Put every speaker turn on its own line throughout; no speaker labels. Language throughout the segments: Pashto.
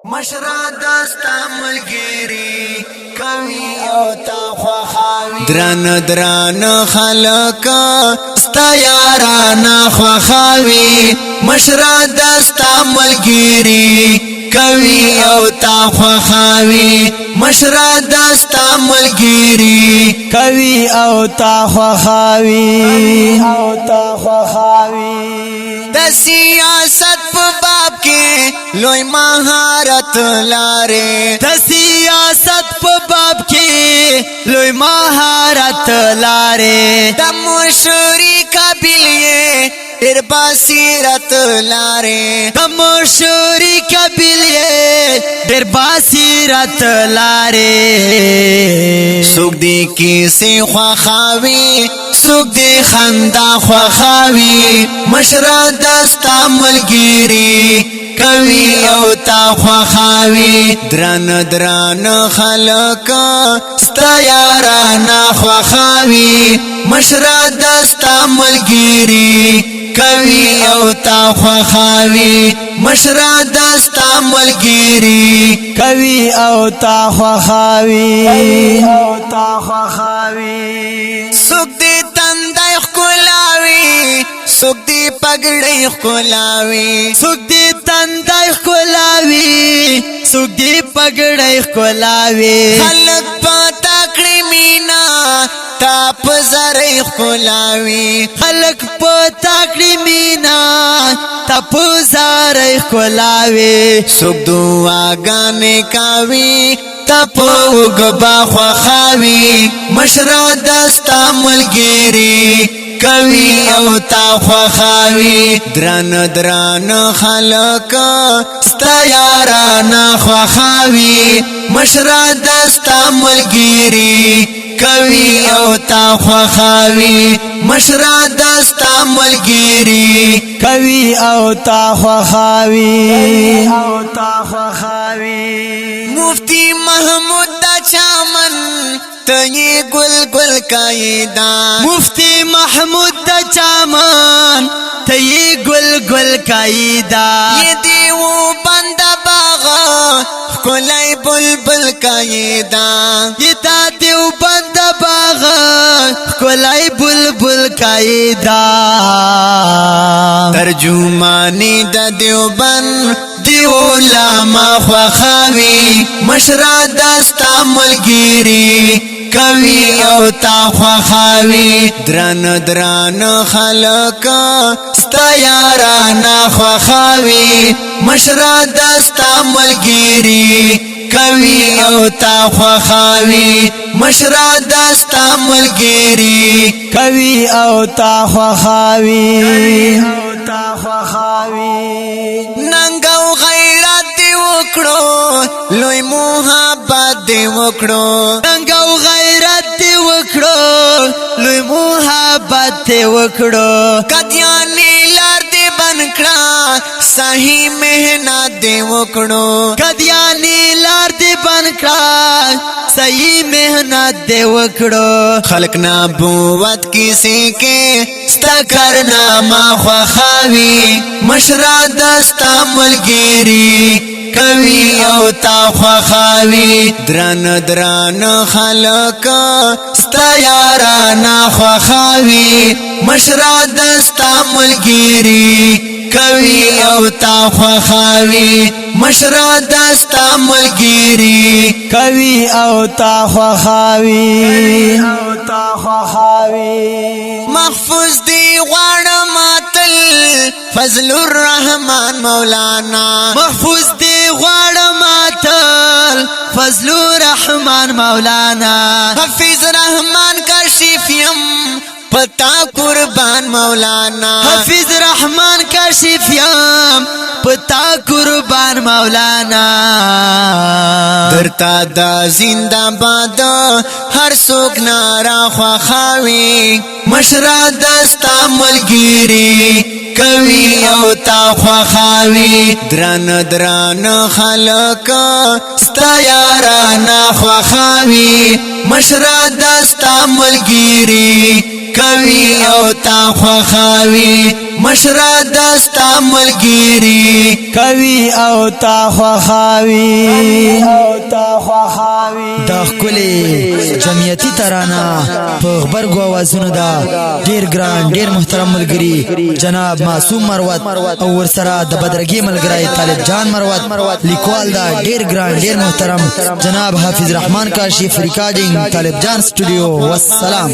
مشرا دستا ملګری کوي او تا خوخاوي دران خلق ستا یاران خوخاوي مشرا دستا ملګری کوي او تا خوخاوي مشرا دستا ملګری
کوي او تا خوخاوي
د سیاست په باب کې لوی مهارت لاره
د سیاست په باب کې لوی مهارت لاره
د مشورې قابلیت ډېر بصیرت لاره
د مشورې قابلیت ډېر بصیرت لاره
سوک دی کیسې خوخاوي سوک دی خندا خوخاوي مشرا دستا ملګری کوي او تا خوخاوي دران خلق ستا یاران خوخاوي مشرا دستا ملګری کوي او تا خوخاوي مشرا دستا ملګری
کوي او تا خوخاوي
سوک دی تندای خکلاوي سوک دی پګړې خکلاوي
سوک دی تندای خکلاوي سوک دی پګړې خکلاوي
خلق پتا کړی مینا تا پزړې خکلاوي
خلق پتا کړی مینا تا پزړې خکلاوي
سوک دعاګانې کوي تا پوګبا خوخاوي مشرا دستا ملګری کوي او تا خوخاوي دران خلق ستا یاران خوخاوي مشرا دستا ملګری کوي او تا خوخاوي مشرا دستا ملګری
کوي او تا خوخاوي
مفتی محمود دا چامن تنی گل قائدہ
مفتی محمود دا چامان تی گل قائدہ
یہ دیو بندہ باغا کلائی بلبل قائدہ
یہ تا دیو بند باغ کلائی بلبل قائدہ
ترجمانی دا دیو بند دیو لاما خوخاوی مشرا دستا ملګری کوي او تا خوخاوي دران خلق ستا یاران خوخاوي مشرا دستا ملګری کوي او تا خوخاوي مشرا دستا ملګری
کوي او تا خوخاوي
ننګو غیرت دی وکړو لوی محبت دی وکړو
ننګو غیرت دی وکړو لوی محبت دی وکړو
قدیانی لار دی بنکړه صحیح مهنت دی وکړو
قدیانی لار دی بنکړه صحیح مهنت دی وکړو
خلق نبوت کسی کے ستا کرنامہ خوخاوی مشرا دستا ملګری کوي او تا خوخاوي دران خلق ستا یاران خوخاوي مشرا دستا ملګری کوي او تا خوخاوي مشرا دستا ملګری
کوي او تا خوخاوي
محفوظ دی غواړم تل فضل الرحمن مولانا
محفوظ دی غواړم تل فضل الرحمن مولانا
حفیظ رحمان کاشف یم پتا قربان مولانا
حفیظ رحمان کاشف یم پتا قربان مولانا
درتا دا زندہ باد ہر سوک نارا خوخاوی مشرا دستا ملګری کوي او تا خوخاوي دران خلق ستا یاران خوخاوي مشرا دستا ملګری کوي او تا خوخاوي مشرا دستا ملګری
کوي او تا خوخاوي دا خپل جمعیتی ترانه په خبرګو اوازونو دا ډیر ګران ډیر محترم ملګری جناب معصوم مروت او ورسره د بدرګي ملګری طالب جان مروت لیکوال دا ډیر ګران ډیر محترم جناب حافظ رحمان کاشف ریکارډینګ طالب جان سټوډیو والسلام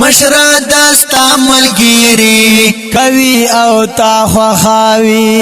مشرا دستا ملګری
کوي او تا خوخاوي